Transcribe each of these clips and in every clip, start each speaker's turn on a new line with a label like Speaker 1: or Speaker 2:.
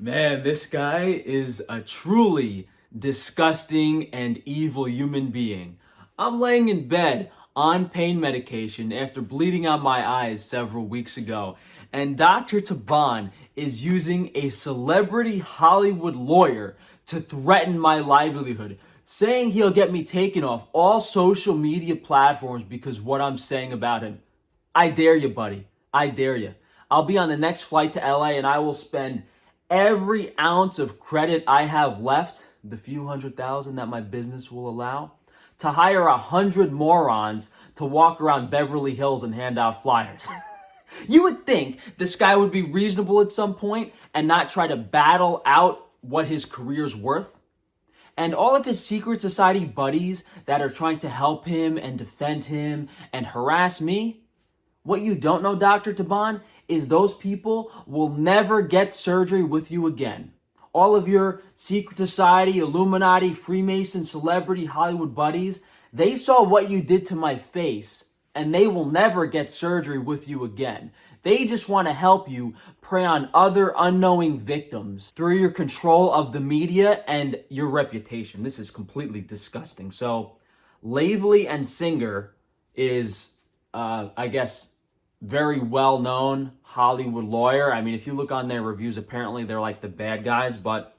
Speaker 1: Man, this guy is a truly disgusting and evil human being. I'm laying in bed on pain medication after bleeding out my eyes several weeks ago, and Dr. Taban is using a celebrity Hollywood lawyer to threaten my livelihood, saying he'll get me taken off all social media platforms because what I'm saying about him. I dare you, buddy. I dare you. I'll be on the next flight to LA and I will spend every ounce of credit I have left, the few $100,000 that my business will allow, to hire 100 morons to walk around Beverly Hills and hand out flyers. You would think this guy would be reasonable at some point and not try to battle out what his career's worth. And all of his secret society buddies that are trying to help him and defend him and harass me, what you don't know, Dr. Taban, is those people will never get surgery with you again. All of your secret society, Illuminati, Freemason, celebrity, Hollywood buddies, they saw what you did to my face and they will never get surgery with you again. They just want to help you prey on other unknowing victims through your control of the media and your reputation. This is completely disgusting. So, Lavely and Singer is, I guess, very well-known Hollywood lawyer. I mean, if you look on their reviews, apparently they're like the bad guys, but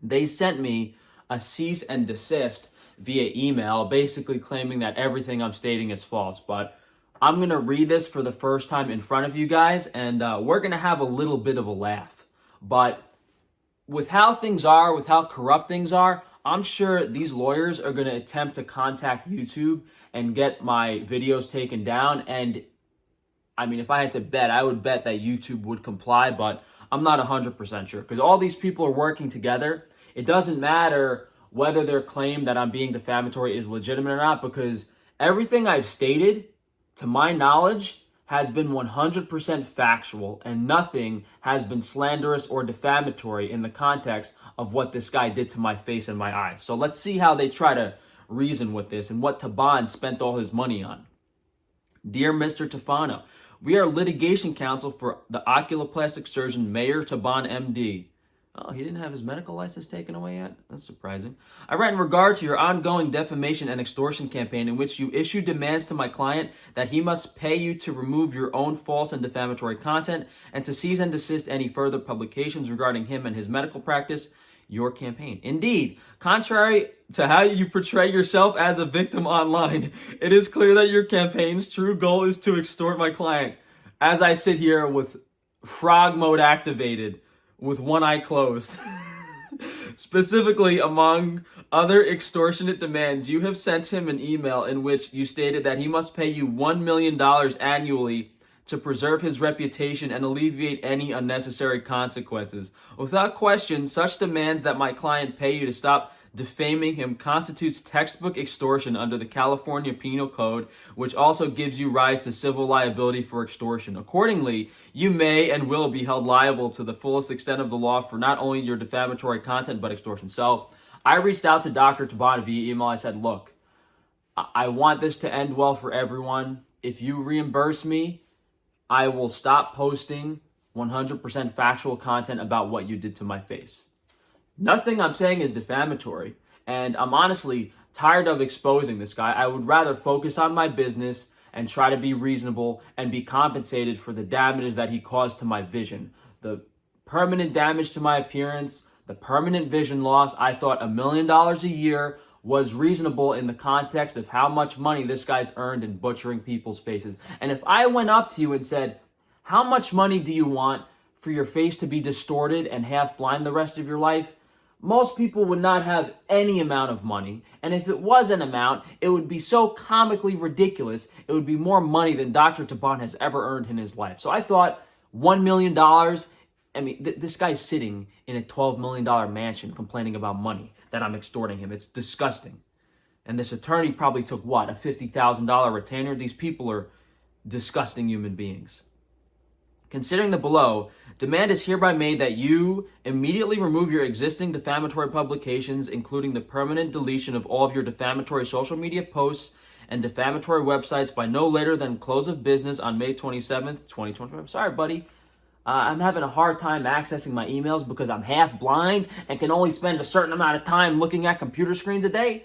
Speaker 1: they sent me a cease and desist via email, basically claiming that everything I'm stating is false. But I'm going to read this for the first time in front of you guys, and we're going to have a little bit of a laugh. But with how things are, with how corrupt things are, I'm sure these lawyers are going to attempt to contact YouTube and get my videos taken down. And I mean, if I had to bet, I would bet that YouTube would comply, but I'm not 100% sure because all these people are working together. It doesn't matter whether their claim that I'm being defamatory is legitimate or not, because everything I've stated, to my knowledge, has been 100% factual and nothing has been slanderous or defamatory in the context of what this guy did to my face and my eyes. So let's see how they try to reason with this and what Taban spent all his money on. Dear Mr. Tufano, we are litigation counsel for the oculoplastic surgeon Mayor Taban MD. Oh, he didn't have his medical license taken away yet? That's surprising. I write in regard to your ongoing defamation and extortion campaign in which you issue demands to my client that he must pay you to remove your own false and defamatory content and to cease and desist any further publications regarding him and his medical practice, your campaign. Indeed, contrary to how you portray yourself as a victim online, it is clear that your campaign's true goal is to extort my client. As I sit here with frog mode activated, with one eye closed. Specifically, among other extortionate demands, you have sent him an email in which you stated that he must pay you $1 million annually to preserve his reputation and alleviate any unnecessary consequences. Without question, such demands that my client pay you to stop defaming him constitutes textbook extortion under the California Penal Code, which also gives you rise to civil liability for extortion. Accordingly, you may and will be held liable to the fullest extent of the law for not only your defamatory content, but extortion. So I reached out to Dr. Taban via email. I said, look, I want this to end well for everyone. If you reimburse me, I will stop posting 100% factual content about what you did to my face. Nothing I'm saying is defamatory, and I'm honestly tired of exposing this guy. I would rather focus on my business and try to be reasonable and be compensated for the damages that he caused to my vision. The permanent damage to my appearance, the permanent vision loss. I thought $1 million a year was reasonable in the context of how much money this guy's earned in butchering people's faces. And if I went up to you and said, how much money do you want for your face to be distorted and half blind the rest of your life? Most people would not have any amount of money. And if it was an amount, it would be so comically ridiculous, it would be more money than Dr. Taban has ever earned in his life. So I thought $1 million, I mean, this guy's sitting in a $12 million mansion complaining about money that I'm extorting him. It's disgusting. And this attorney probably took what, a $50,000 retainer? These people are disgusting human beings. Considering the below, demand is hereby made that you immediately remove your existing defamatory publications, including the permanent deletion of all of your defamatory social media posts and defamatory websites by no later than close of business on May 27th, 2025. Sorry, buddy. I'm having a hard time accessing my emails because I'm half blind and can only spend a certain amount of time looking at computer screens a day.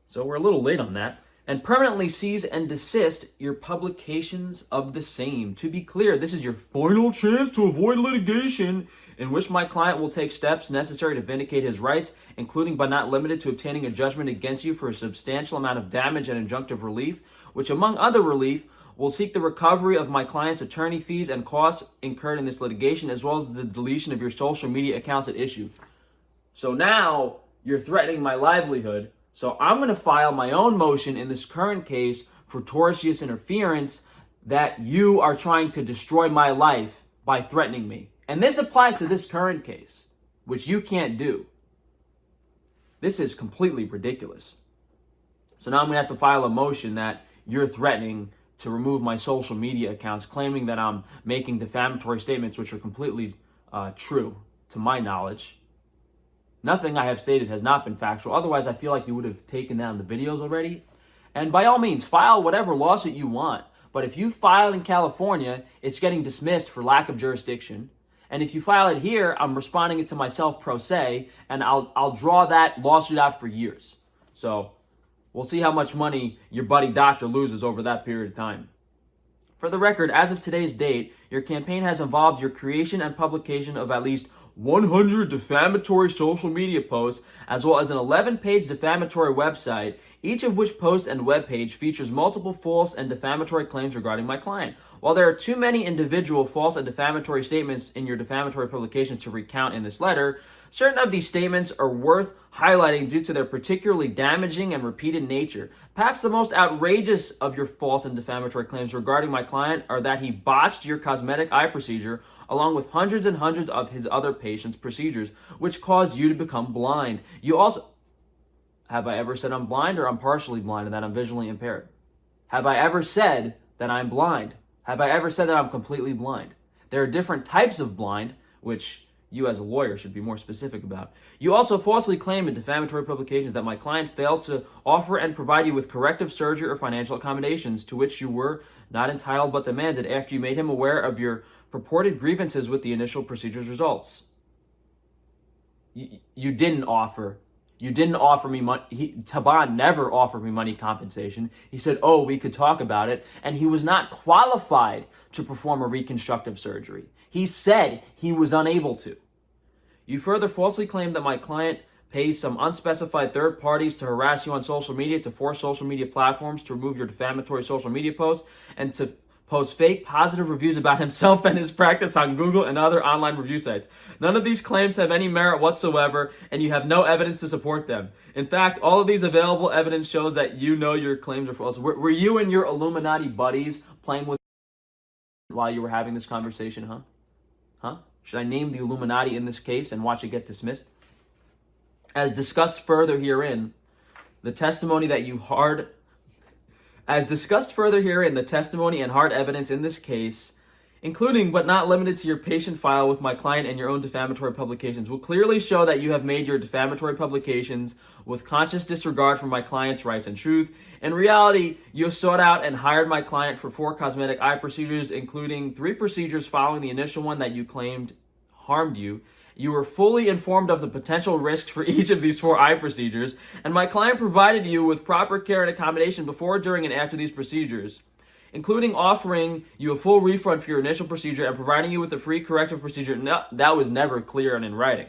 Speaker 1: So we're a little late on that. And permanently cease and desist your publications of the same. To be clear, this is your final chance to avoid litigation in which my client will take steps necessary to vindicate his rights, including but not limited to obtaining a judgment against you for a substantial amount of damage and injunctive relief, which among other relief will seek the recovery of my client's attorney fees and costs incurred in this litigation, as well as the deletion of your social media accounts at issue. So now you're threatening my livelihood. So I'm going to file my own motion in this current case for tortious interference that you are trying to destroy my life by threatening me. And this applies to this current case, which you can't do. This is completely ridiculous. So now I'm going to have to file a motion that you're threatening to remove my social media accounts, claiming that I'm making defamatory statements which are completely true, to my knowledge. Nothing I have stated has not been factual. Otherwise, I feel like you would have taken down the videos already. And by all means, file whatever lawsuit you want. But if you file in California, it's getting dismissed for lack of jurisdiction. And if you file it here, I'm responding it to myself pro se, and I'll draw that lawsuit out for years. So we'll see how much money your buddy doctor loses over that period of time. For the record, as of today's date, your campaign has involved your creation and publication of at least 100 defamatory social media posts, as well as an 11-page defamatory website, each of which post and webpage features multiple false and defamatory claims regarding my client. While there are too many individual false and defamatory statements in your defamatory publication to recount in this letter, certain of these statements are worth highlighting due to their particularly damaging and repeated nature. Perhaps the most outrageous of your false and defamatory claims regarding my client are that he botched your cosmetic eye procedure along with hundreds and hundreds of his other patients' procedures, which caused you to become blind. You also... Have I ever said I'm blind or I'm partially blind and that I'm visually impaired? Have I ever said that I'm blind? Have I ever said that I'm completely blind? There are different types of blind, which you as a lawyer should be more specific about. You also falsely claim in defamatory publications that my client failed to offer and provide you with corrective surgery or financial accommodations to which you were not entitled but demanded after you made him aware of your purported grievances with the initial procedure's results. You didn't offer. You didn't offer me money. Taban never offered me money compensation. He said, oh, we could talk about it. And he was not qualified to perform a reconstructive surgery. He said he was unable to. You further falsely claim that my client pays some unspecified third parties to harass you on social media, to force social media platforms to remove your defamatory social media posts, and to post fake positive reviews about himself and his practice on Google and other online review sites. None of these claims have any merit whatsoever, and you have no evidence to support them. In fact, all of these available evidence shows that you know your claims are false. Were you and your Illuminati buddies playing with while you were having this conversation, huh? Huh? Should I name the Illuminati in this case and watch it get dismissed? As discussed further herein, the testimony and hard evidence in this case, including but not limited to your patient file with my client and your own defamatory publications, will clearly show that you have made your defamatory publications with conscious disregard for my client's rights and truth. In reality, you have sought out and hired my client for 4 cosmetic eye procedures, including 3 procedures following the initial one that you claimed harmed you. You were fully informed of the potential risks for each of these 4 eye procedures, and my client provided you with proper care and accommodation before, during, and after these procedures, including offering you a full refund for your initial procedure and providing you with a free corrective procedure. No, that was never clear and in writing.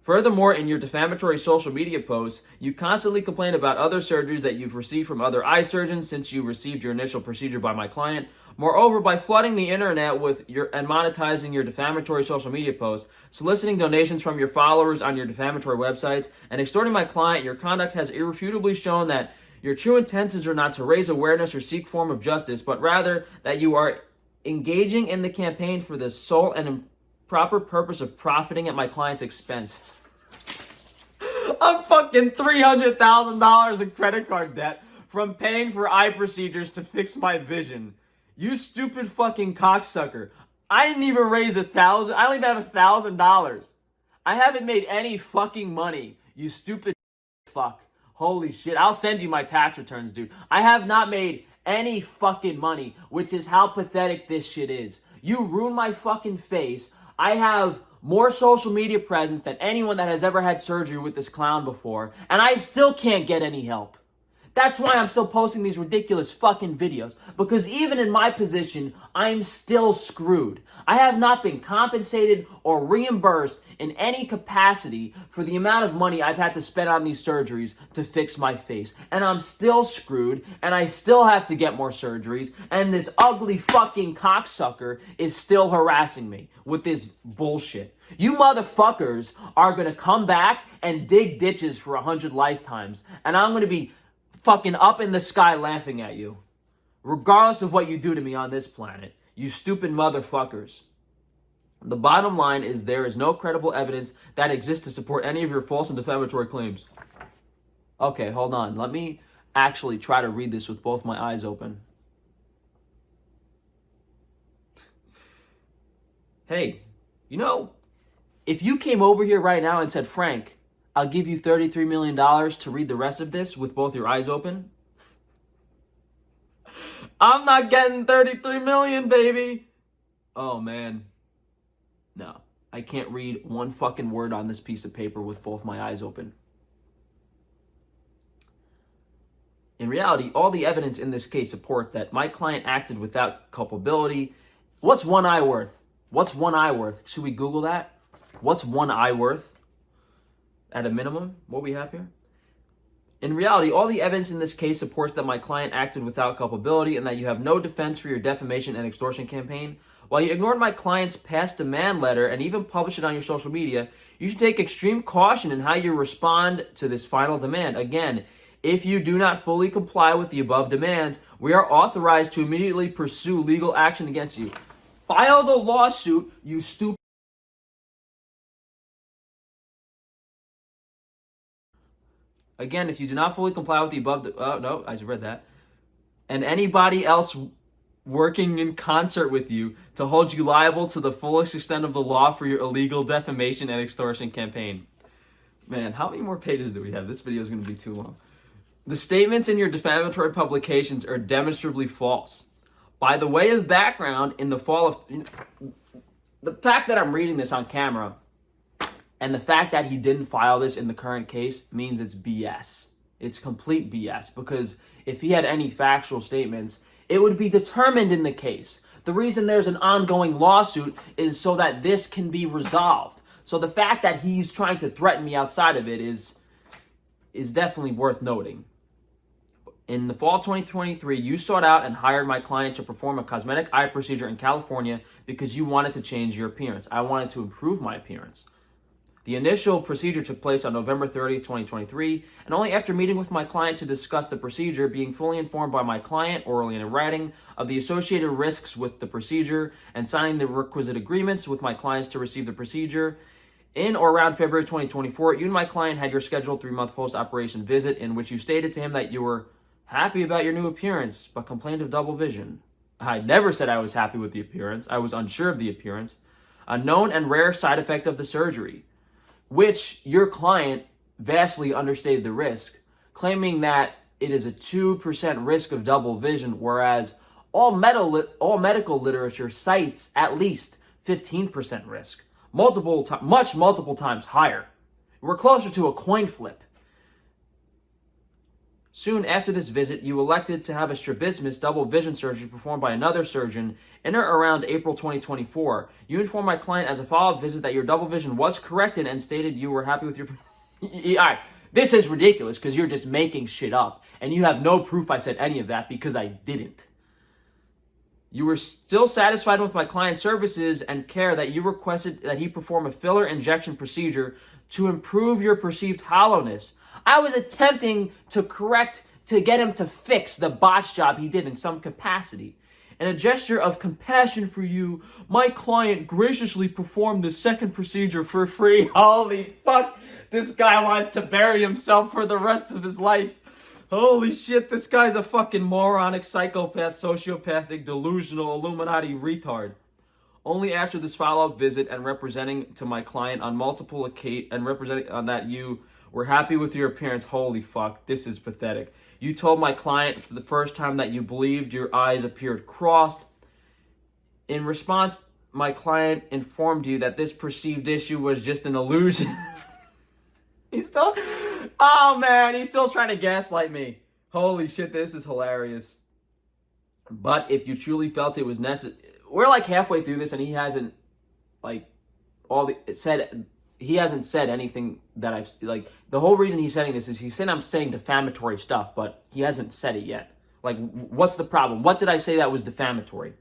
Speaker 1: Furthermore, in your defamatory social media posts, you constantly complain about other surgeries that you've received from other eye surgeons since you received your initial procedure by my client. Moreover, by flooding the internet and monetizing your defamatory social media posts, soliciting donations from your followers on your defamatory websites, and extorting my client, your conduct has irrefutably shown that your true intentions are not to raise awareness or seek form of justice, but rather that you are engaging in the campaign for the sole and improper purpose of profiting at my client's expense. I'm fucking $300,000 in credit card debt from paying for eye procedures to fix my vision. You stupid fucking cocksucker. I didn't even raise $1,000. I don't even have $1,000. I haven't made any fucking money, you stupid fuck. Holy shit, I'll send you my tax returns, dude. I have not made any fucking money, which is how pathetic this shit is. You ruined my fucking face. I have more social media presence than anyone that has ever had surgery with this clown before, and I still can't get any help. That's why I'm still posting these ridiculous fucking videos. Because even in my position, I'm still screwed. I have not been compensated or reimbursed in any capacity for the amount of money I've had to spend on these surgeries to fix my face. And I'm still screwed, and I still have to get more surgeries, and this ugly fucking cocksucker is still harassing me with this bullshit. You motherfuckers are gonna come back and dig ditches for 100 lifetimes, and I'm gonna be fucking up in the sky laughing at you, regardless of what you do to me on this planet, you stupid motherfuckers. The bottom line is there is no credible evidence that exists to support any of your false and defamatory claims. Okay, hold on. Let me actually try to read this with both my eyes open. Hey, if you came over here right now and said, Frank, I'll give you $33 million to read the rest of this with both your eyes open, I'm not getting 33 million, baby. Oh, man. No, I can't read one fucking word on this piece of paper with both my eyes open. In reality, all the evidence in this case supports that my client acted without culpability. What's one eye worth? What's one eye worth? Should we Google that? What's one eye worth? At a minimum, what we have here? In reality, all the evidence in this case supports that my client acted without culpability and that you have no defense for your defamation and extortion campaign. While you ignored my client's past demand letter and even published it on your social media, you should take extreme caution in how you respond to this final demand. Again, if you do not fully comply with the above demands, we are authorized to immediately pursue legal action against you. File the lawsuit, you stupid. Again, if you do not fully comply with the above, no, I just read that. And anybody else working in concert with you to hold you liable to the fullest extent of the law for your illegal defamation and extortion campaign. Man, how many more pages do we have? This video is going to be too long. The statements in your defamatory publications are demonstrably false. By the way of background, in the fall of... The fact that I'm reading this on camera and the fact that he didn't file this in the current case means it's BS. It's complete BS, because if he had any factual statements, it would be determined in the case. The reason there's an ongoing lawsuit is so that this can be resolved. So the fact that he's trying to threaten me outside of it is definitely worth noting. In the fall of 2023, you sought out and hired my client to perform a cosmetic eye procedure in California because you wanted to change your appearance. I wanted to improve my appearance. The initial procedure took place on November 30th, 2023, and only after meeting with my client to discuss the procedure, being fully informed by my client, orally and in writing, of the associated risks with the procedure, and signing the requisite agreements with my clients to receive the procedure, in or around February 2024, you and my client had your scheduled 3-month post-operation visit in which you stated to him that you were happy about your new appearance, but complained of double vision. I never said I was happy with the appearance. I was unsure of the appearance. A known and rare side effect of the surgery, which your client vastly understated the risk, claiming that it is a 2% risk of double vision, whereas all medical literature cites at least 15% risk, multiple times higher. We're closer to a coin flip. Soon after this visit, you elected to have a strabismus double vision surgery performed by another surgeon in or around April 2024. You informed my client as a follow-up visit that your double vision was corrected and stated you were happy with your... All right, this is ridiculous because you're just making shit up. And you have no proof I said any of that because I didn't. You were still satisfied with my client's services and care that you requested that he perform a filler injection procedure to improve your perceived hollowness. I was attempting to get him to fix the botch job he did in some capacity. In a gesture of compassion for you, my client graciously performed the second procedure for free. Holy fuck, this guy wants to bury himself for the rest of his life. Holy shit, this guy's a fucking moronic, psychopath, sociopathic, delusional, Illuminati retard. Only after this follow-up visit and representing to my client on multiple occasions and representing on that you were happy with your appearance. Holy fuck, this is pathetic. You told my client for the first time that you believed your eyes appeared crossed. In response, my client informed you that this perceived issue was just an illusion. He's still, oh man, he's still trying to gaslight me. Holy shit, this is hilarious. But if you truly felt it was necessary, we're like halfway through this and he hasn't he hasn't said anything that I've like. The whole reason he's saying this is he's saying I'm saying defamatory stuff, but he hasn't said it yet. Like, what's the problem? What did I say that was defamatory?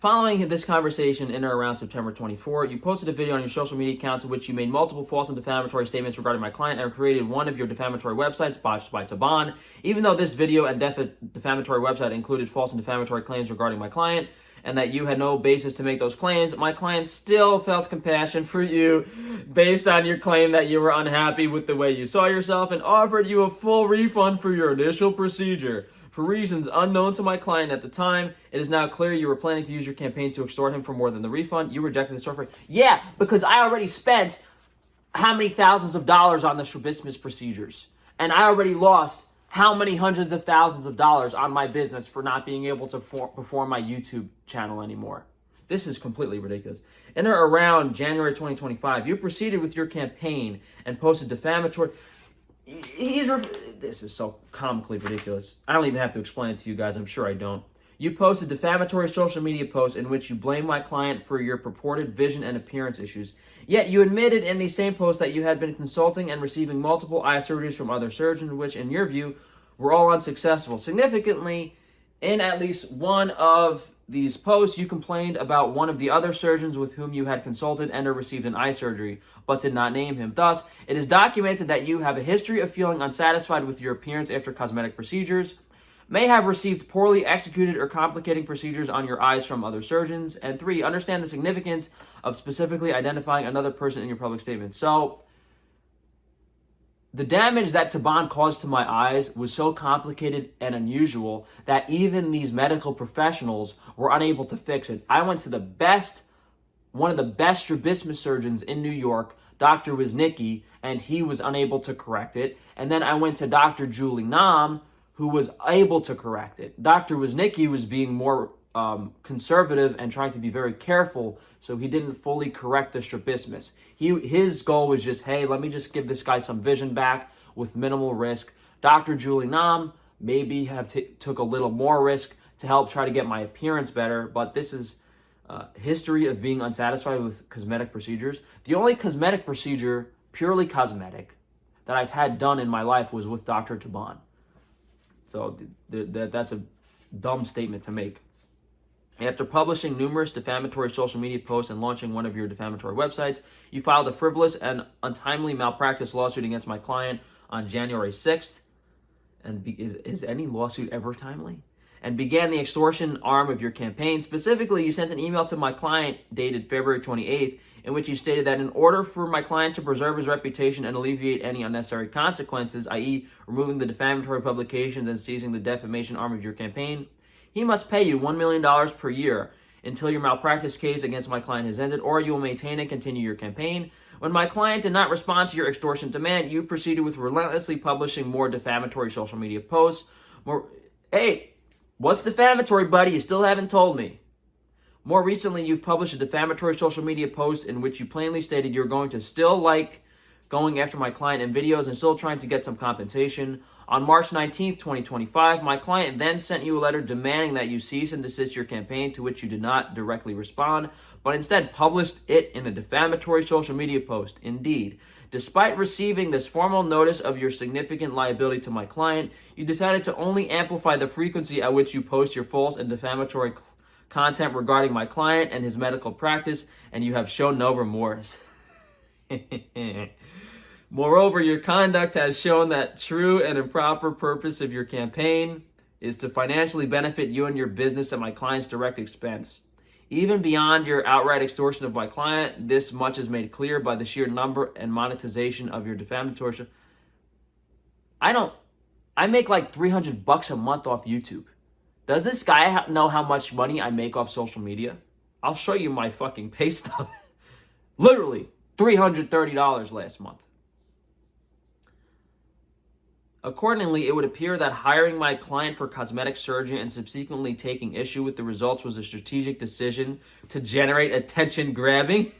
Speaker 1: Following this conversation in or around September 24, you posted a video on your social media accounts in which you made multiple false and defamatory statements regarding my client and created one of your defamatory websites, Botched by Taban. Even though this video and defamatory website included false and defamatory claims regarding my client, and that you had no basis to make those claims, my client still felt compassion for you based on your claim that you were unhappy with the way you saw yourself and offered you a full refund for your initial procedure. For reasons unknown to my client at the time, it is now clear you were planning to use your campaign to extort him for more than the refund. You rejected this offer. Yeah, because I already spent how many thousands of dollars on the strabismus procedures. And I already lost how many hundreds of thousands of dollars on my business for not being able to perform my YouTube channel anymore. This is completely ridiculous. In or around January 2025, you proceeded with your campaign and posted defamatory... This is so comically ridiculous. I don't even have to explain it to you guys. I'm sure I don't. You posted defamatory social media posts in which you blame my client for your purported vision and appearance issues. Yet you admitted in these same posts that you had been consulting and receiving multiple eye surgeries from other surgeons, which, in your view, were all unsuccessful. Significantly, in at least one of these posts, you complained about one of the other surgeons with whom you had consulted and or received an eye surgery, but did not name him. Thus, it is documented that you have a history of feeling unsatisfied with your appearance after cosmetic procedures, may have received poorly executed or complicating procedures on your eyes from other surgeons, and 3, understand the significance of specifically identifying another person in your public statement. So, the damage that Taban caused to my eyes was so complicated and unusual that even these medical professionals were unable to fix it. I went to one of the best strabismus surgeons in New York, Dr. Wisnicki, and he was unable to correct it. And then I went to Dr. Julie Nam, who was able to correct it. Dr. Wisnicki was being more conservative and trying to be very careful, so he didn't fully correct the strabismus. His goal was just, hey, let me just give this guy some vision back with minimal risk. Dr. Julie Nam maybe took a little more risk to help try to get my appearance better, but this is history of being unsatisfied with cosmetic procedures. The only cosmetic procedure, purely cosmetic, that I've had done in my life was with Dr. Taban. So that's a dumb statement to make. After publishing numerous defamatory social media posts and launching one of your defamatory websites, you filed a frivolous and untimely malpractice lawsuit against my client on January 6th. And is any lawsuit ever timely? And began the extortion arm of your campaign. Specifically, you sent an email to my client dated February 28th, in which you stated that in order for my client to preserve his reputation and alleviate any unnecessary consequences, i.e. removing the defamatory publications and seizing the defamation arm of your campaign, he must pay you $1 million per year until your malpractice case against my client has ended, or you will maintain and continue your campaign. When my client did not respond to your extortion demand, you proceeded with relentlessly publishing more defamatory social media posts. Hey, what's defamatory, buddy? You still haven't told me. More recently, you've published a defamatory social media post in which you plainly stated you're going to still like going after my client in videos and still trying to get some compensation. On March 19th, 2025, my client then sent you a letter demanding that you cease and desist your campaign, to which you did not directly respond, but instead published it in a defamatory social media post. Indeed, despite receiving this formal notice of your significant liability to my client, you decided to only amplify the frequency at which you post your false and defamatory content regarding my client and his medical practice, and you have shown no remorse. Moreover, your conduct has shown that true and improper purpose of your campaign is to financially benefit you and your business at my client's direct expense. Even beyond your outright extortion of my client, this much is made clear by the sheer number and monetization of your defamatory. I make like $300 a month off YouTube. Does this guy know how much money I make off social media? I'll show you my fucking pay stub. Literally, $330 last month. Accordingly, it would appear that hiring my client for cosmetic surgery and subsequently taking issue with the results was a strategic decision to generate attention grabbing.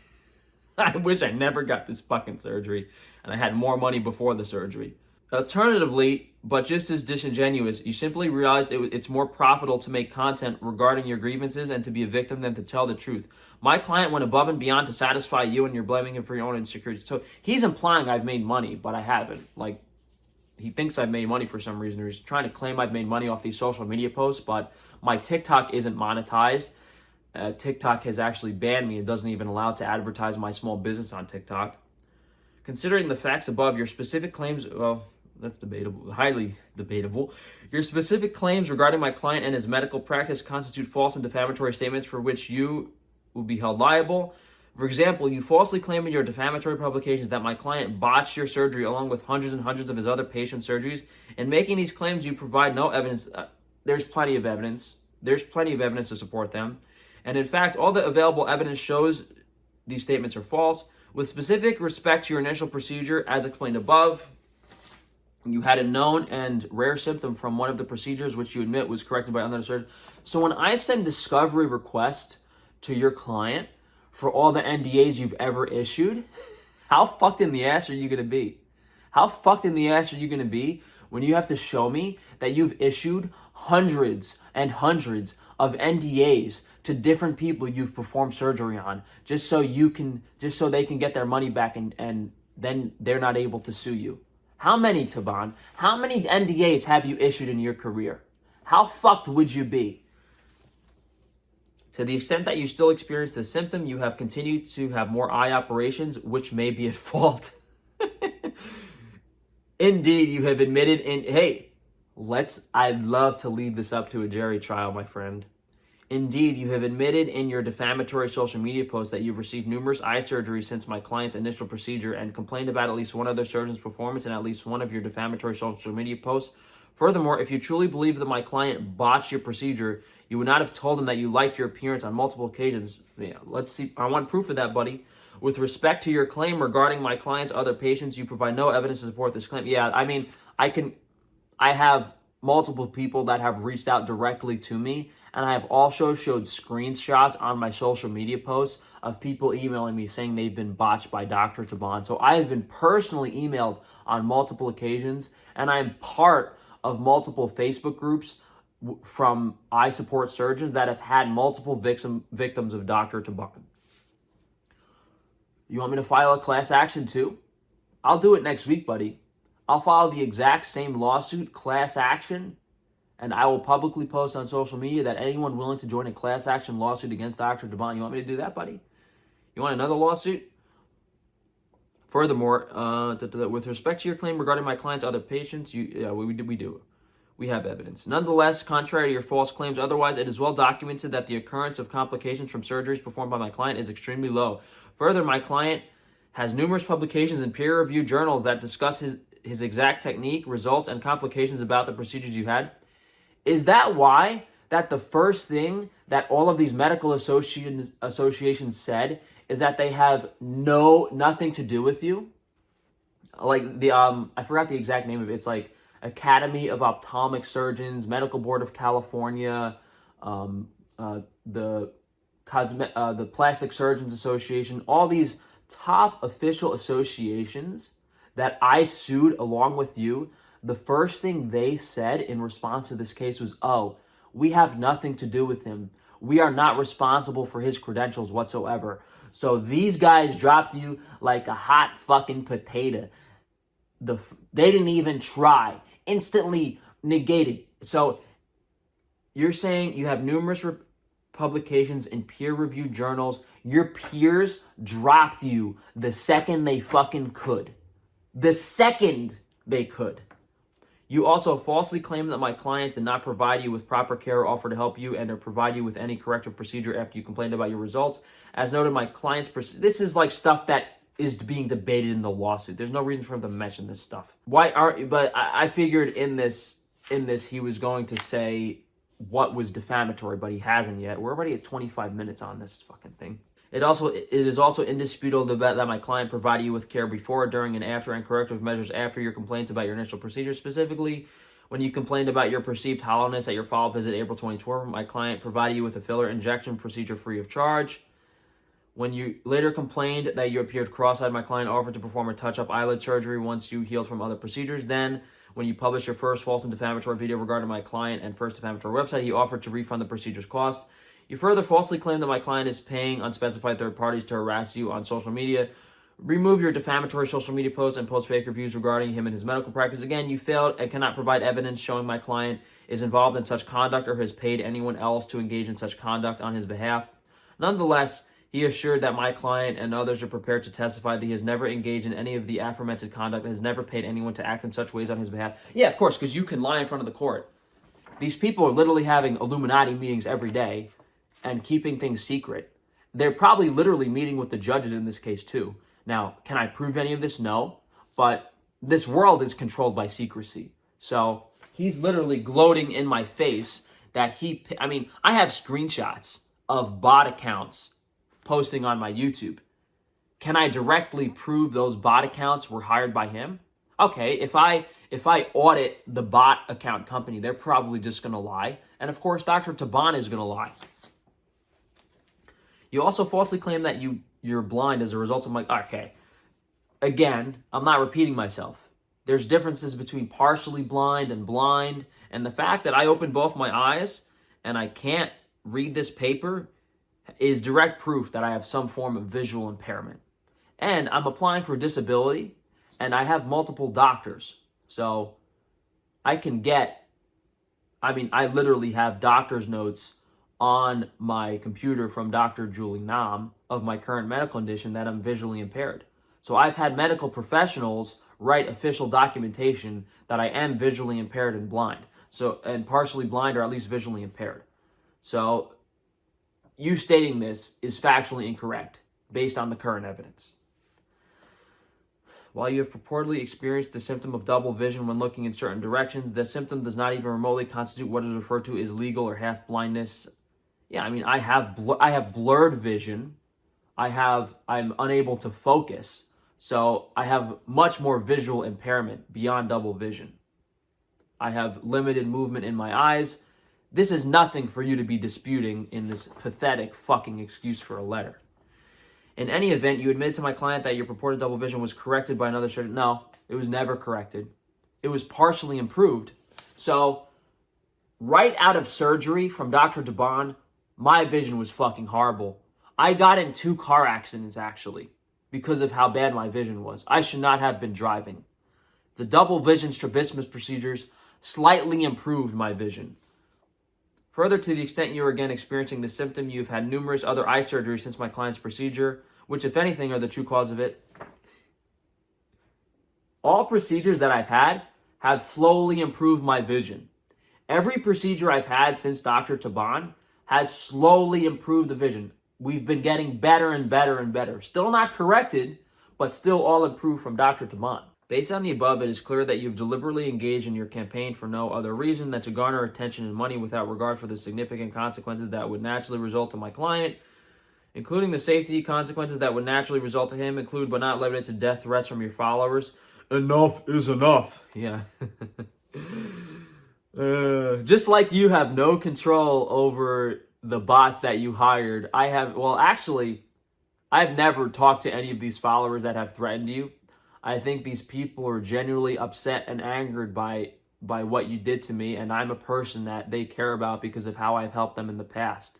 Speaker 1: I wish I never got this fucking surgery and I had more money before the surgery. Alternatively, but just as disingenuous, you simply realized it's more profitable to make content regarding your grievances and to be a victim than to tell the truth. My client went above and beyond to satisfy you, and you're blaming him for your own insecurities. So he's implying I've made money, but I haven't. Like, he thinks I've made money for some reason, or he's trying to claim I've made money off these social media posts, but my TikTok isn't monetized. TikTok has actually banned me. It doesn't even allow to advertise my small business on TikTok. Considering the facts above, your specific claims, well, that's debatable, highly debatable. Your specific claims regarding my client and his medical practice constitute false and defamatory statements for which you will be held liable. For example, you falsely claim in your defamatory publications that my client botched your surgery along with hundreds and hundreds of his other patient surgeries. In making these claims, you provide no evidence. There's plenty of evidence. There's plenty of evidence to support them. And in fact, all the available evidence shows these statements are false. With specific respect to your initial procedure, as explained above, you had a known and rare symptom from one of the procedures which you admit was corrected by another surgeon. So when I send discovery request to your client for all the NDAs you've ever issued, how fucked in the ass are you going to be? How fucked in the ass are you going to be when you have to show me that you've issued hundreds and hundreds of NDAs to different people you've performed surgery on just so they can get their money back and then they're not able to sue you? How many, Taban? How many NDAs have you issued in your career? How fucked would you be? To the extent that you still experience the symptom, you have continued to have more eye operations, which may be at fault. Indeed, you have admitted I'd love to lead this up to a jury trial, my friend. Indeed, you have admitted in your defamatory social media posts that you've received numerous eye surgeries since my client's initial procedure and complained about at least one other surgeon's performance in at least one of your defamatory social media posts. Furthermore, if you truly believe that my client botched your procedure, you would not have told him that you liked your appearance on multiple occasions. Yeah, let's see. I want proof of that, buddy. With respect to your claim regarding my client's other patients, you provide no evidence to support this claim. Yeah, I mean, I have multiple people that have reached out directly to me, and I have also showed screenshots on my social media posts of people emailing me saying they've been botched by Dr. Taban. So I have been personally emailed on multiple occasions, and I'm part of multiple Facebook groups from eye support surgeons that have had multiple victims of Dr. Taban. You want me to file a class action too? I'll do it next week, buddy. I'll file the exact same lawsuit, class action, and I will publicly post on social media that anyone willing to join a class action lawsuit against Dr. Taban. You want me to do that, buddy? You want another lawsuit? Furthermore, with respect to your claim regarding my client's other patients, we do. We have evidence. Nonetheless, contrary to your false claims otherwise, it is well documented that the occurrence of complications from surgeries performed by my client is extremely low. Further, my client has numerous publications in peer-reviewed journals that discuss his exact technique, results, and complications about the procedures you had. Is that why that the first thing that all of these medical associations said is that they have nothing to do with you? Like the I forgot the exact name of it. It's like Academy of Ophthalmic Surgeons, Medical Board of California, the Plastic Surgeons Association, all these top official associations that I sued along with you. The first thing they said in response to this case was, oh, we have nothing to do with him. We are not responsible for his credentials whatsoever. So these guys dropped you like a hot fucking potato. They didn't even try. Instantly negated. So you're saying you have numerous publications in peer-reviewed journals. Your peers dropped you the second they fucking could. The second they could. You also falsely claim that my client did not provide you with proper care or offer to help you and or provide you with any corrective procedure after you complained about your results. As noted, my client's this is like stuff that is being debated in the lawsuit. There's no reason for him to mention this stuff. But I figured in this he was going to say what was defamatory, but he hasn't yet. We're already at 25 minutes on this fucking thing. It is also indisputable that my client provided you with care before, during, and after, and corrective measures after your complaints about your initial procedure. Specifically, when you complained about your perceived hollowness at your follow-up visit April 2012, my client provided you with a filler injection procedure free of charge. When you later complained that you appeared cross-eyed, my client offered to perform a touch-up eyelid surgery once you healed from other procedures. Then, when you published your first false and defamatory video regarding my client and first defamatory website, he offered to refund the procedure's cost. You further falsely claim that my client is paying unspecified third parties to harass you on social media. Remove your defamatory social media posts and post fake reviews regarding him and his medical practice. Again, you failed and cannot provide evidence showing my client is involved in such conduct or has paid anyone else to engage in such conduct on his behalf. Nonetheless, he assured that my client and others are prepared to testify that he has never engaged in any of the aforementioned conduct and has never paid anyone to act in such ways on his behalf. Yeah, of course, because you can lie in front of the court. These people are literally having Illuminati meetings every day and keeping things secret. They're probably literally meeting with the judges in this case too. Now, can I prove any of this? No. But this world is controlled by secrecy. So he's literally gloating in my face that I have screenshots of bot accounts posting on my YouTube. Can I directly prove those bot accounts were hired by him? Okay, if I audit the bot account company, they're probably just going to lie. And of course, Dr. Taban is going to lie. You also falsely claim that you're blind as a result of my... Okay. Again, I'm not repeating myself. There's differences between partially blind, and the fact that I opened both my eyes and I can't read this paper is direct proof that I have some form of visual impairment. And I'm applying for disability, and I have multiple doctors. So I can get... I literally have doctor's notes on my computer from Dr. Julie Nam of my current medical condition that I'm visually impaired. So I've had medical professionals write official documentation that I am visually impaired and blind. And partially blind or at least visually impaired. So you stating this is factually incorrect based on the current evidence. While you have purportedly experienced the symptom of double vision when looking in certain directions, the symptom does not even remotely constitute what is referred to as legal or half blindness. Yeah, I have blurred vision. I'm unable to focus. So I have much more visual impairment beyond double vision. I have limited movement in my eyes. This is nothing for you to be disputing in this pathetic fucking excuse for a letter. In any event, you admitted to my client that your purported double vision was corrected by another surgeon. No, it was never corrected. It was partially improved. So, right out of surgery from Dr. Taban, my vision was fucking horrible. I got in 2 car accidents, actually, because of how bad my vision was. I should not have been driving. The double vision strabismus procedures slightly improved my vision. Further, to the extent you are again experiencing this symptom, you've had numerous other eye surgeries since my client's procedure, which, if anything, are the true cause of it. All procedures that I've had have slowly improved my vision. Every procedure I've had since Dr. Taban has slowly improved the vision. We've been getting better and better and better. Still not corrected, but still all improved from Dr. Taban. Based on the above, it is clear that you've deliberately engaged in your campaign for no other reason than to garner attention and money without regard for the significant consequences that would naturally result to my client, including the safety consequences that would naturally result to him, include but not limited to death threats from your followers. Enough is enough. Yeah. Just like you have no control over the bots that you hired, I've never talked to any of these followers that have threatened you. I think these people are genuinely upset and angered by what you did to me, and I'm a person that they care about because of how I've helped them in the past.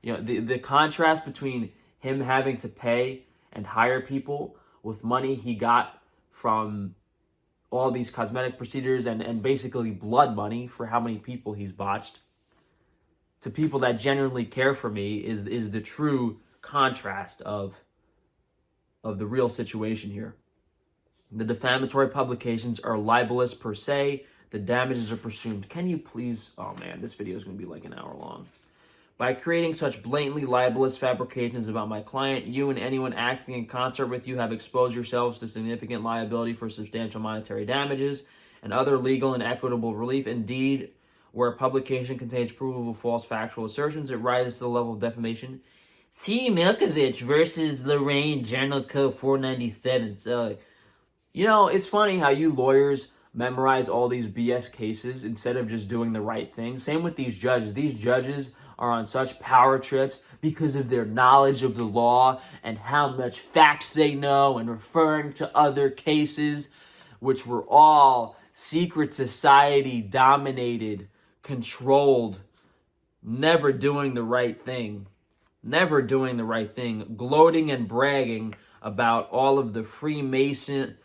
Speaker 1: You know, the contrast between him having to pay and hire people with money he got from all these cosmetic procedures and basically blood money for how many people he's botched, to people that genuinely care for me is the true contrast of the real situation here. The defamatory publications are libelous per se. The damages are presumed. Can you please... Oh man, this video is going to be like an hour long. By creating such blatantly libelous fabrications about my client, you and anyone acting in concert with you have exposed yourselves to significant liability for substantial monetary damages and other legal and equitable relief. Indeed, where a publication contains provable false factual assertions, it rises to the level of defamation.
Speaker 2: C. Milkovich versus Lorraine, Journal Code 497. So,
Speaker 1: It's funny how you lawyers memorize all these BS cases instead of just doing the right thing. Same with these judges. These judges are on such power trips because of their knowledge of the law and how much facts they know and referring to other cases, which were all secret society dominated, controlled, never doing the right thing. Never doing the right thing, gloating and bragging about all of the Freemasonic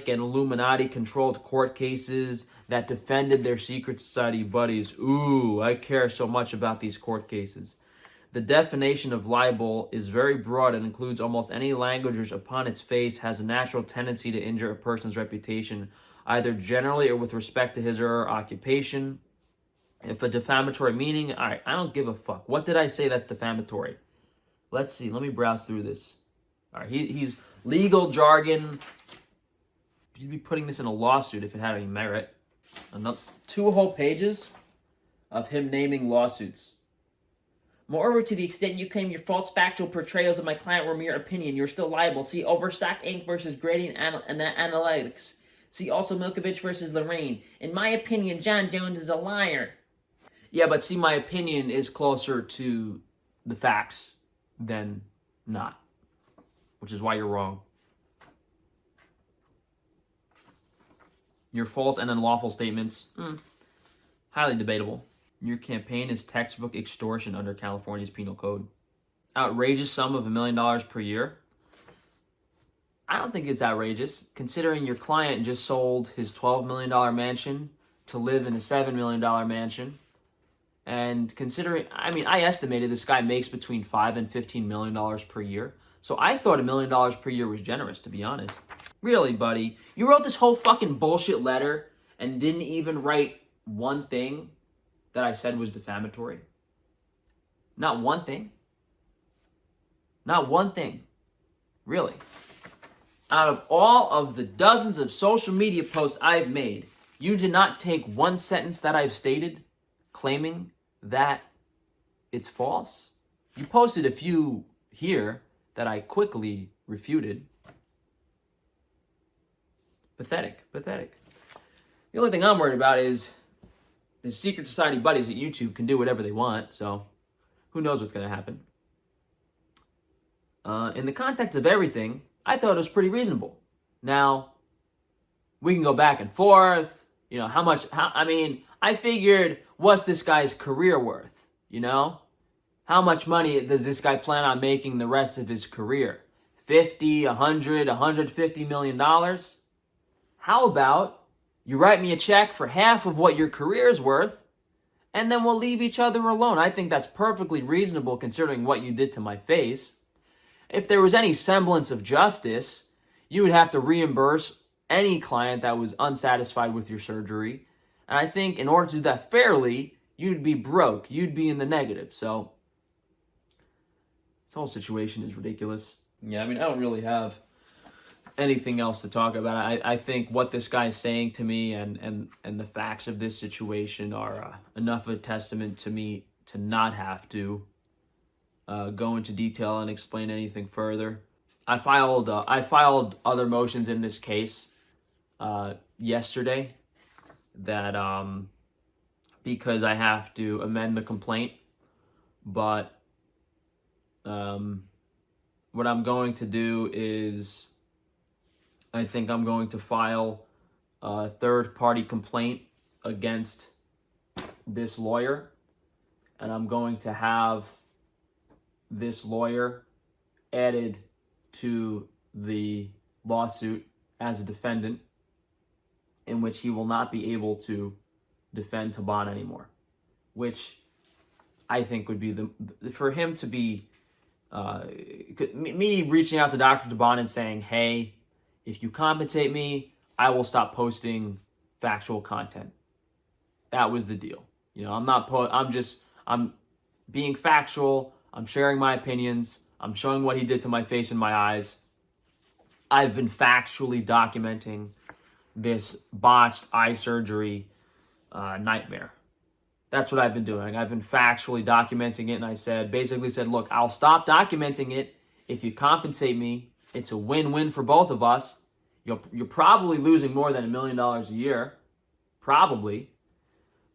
Speaker 1: and Illuminati controlled court cases that defended their secret society buddies. Ooh, I care so much about these court cases. The definition of libel is very broad and includes almost any language which upon its face has a natural tendency to injure a person's reputation, either generally or with respect to his or her occupation. If a defamatory meaning, all right, I don't give a fuck. What did I say that's defamatory? Let's see. Let me browse through this. All right, he's legal jargon. You'd be putting this in a lawsuit if it had any merit. Another 2 whole pages of him naming lawsuits.
Speaker 2: moreover, to the extent you claim your false factual portrayals of my client were mere opinion, you're still liable. See Overstock Inc. versus Gradient Analytics. See also Milkovich versus Lorraine. In my opinion, John Jones is a liar.
Speaker 1: Yeah, but see, my opinion is closer to the facts than not, which is why you're wrong. Your false and unlawful statements, highly debatable. Your campaign is textbook extortion under California's penal code. Outrageous sum of $1 million per year. I don't think it's outrageous, considering your client just sold his $12 million mansion to live in a $7 million mansion. And considering, I estimated this guy makes between $5 and $15 million per year. So I thought $1 million per year was generous, to be honest. Really, buddy? You wrote this whole fucking bullshit letter and didn't even write one thing that I said was defamatory? Not one thing? Not one thing. Really? Out of all of the dozens of social media posts I've made, you did not take one sentence that I've stated claiming that it's false. You posted a few here that I quickly refuted. Pathetic. The only thing I'm worried about is the secret society buddies at YouTube can do whatever they want, so who knows what's going to happen. In the context of everything, I thought it was pretty reasonable. Now, we can go back and forth. I figured, what's this guy's career worth? How much money does this guy plan on making the rest of his career? 50, 100, 150 million dollars? How about you write me a check for half of what your career's worth, and then we'll leave each other alone. I think that's perfectly reasonable considering what you did to my face. If there was any semblance of justice, you would have to reimburse any client that was unsatisfied with your surgery. And I think in order to do that fairly, you'd be broke. You'd be in the negative. So this whole situation is ridiculous. Yeah, I don't really have anything else to talk about. I think what this guy's saying to me and the facts of this situation are enough of a testament to me to not have to go into detail and explain anything further. I filed other motions in this case yesterday that because I have to amend the complaint, but what I'm going to do is I think I'm going to file a third-party complaint against this lawyer, and I'm going to have this lawyer added to the lawsuit as a defendant, in which he will not be able to defend Taban anymore, which I think would be for him to be me reaching out to Dr. Taban and saying, hey, if you compensate me, I will stop posting factual content. That was the deal. I'm being factual. I'm sharing my opinions. I'm showing what he did to my face and my eyes. I've been factually documenting this botched eye surgery nightmare. That's what I've been doing. I've been factually documenting it, and I basically said, look, I'll stop documenting it if you compensate me. It's a win-win for both of us. You're probably losing more than $1 million a year, probably.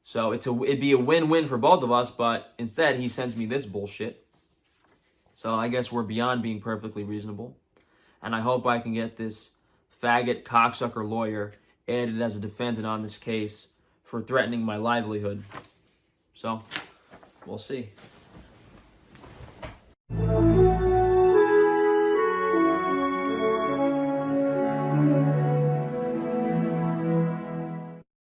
Speaker 1: So it'd be a win-win for both of us, but instead he sends me this bullshit. So I guess we're beyond being perfectly reasonable. And I hope I can get this faggot cocksucker lawyer added as a defendant on this case for threatening my livelihood. So, we'll see.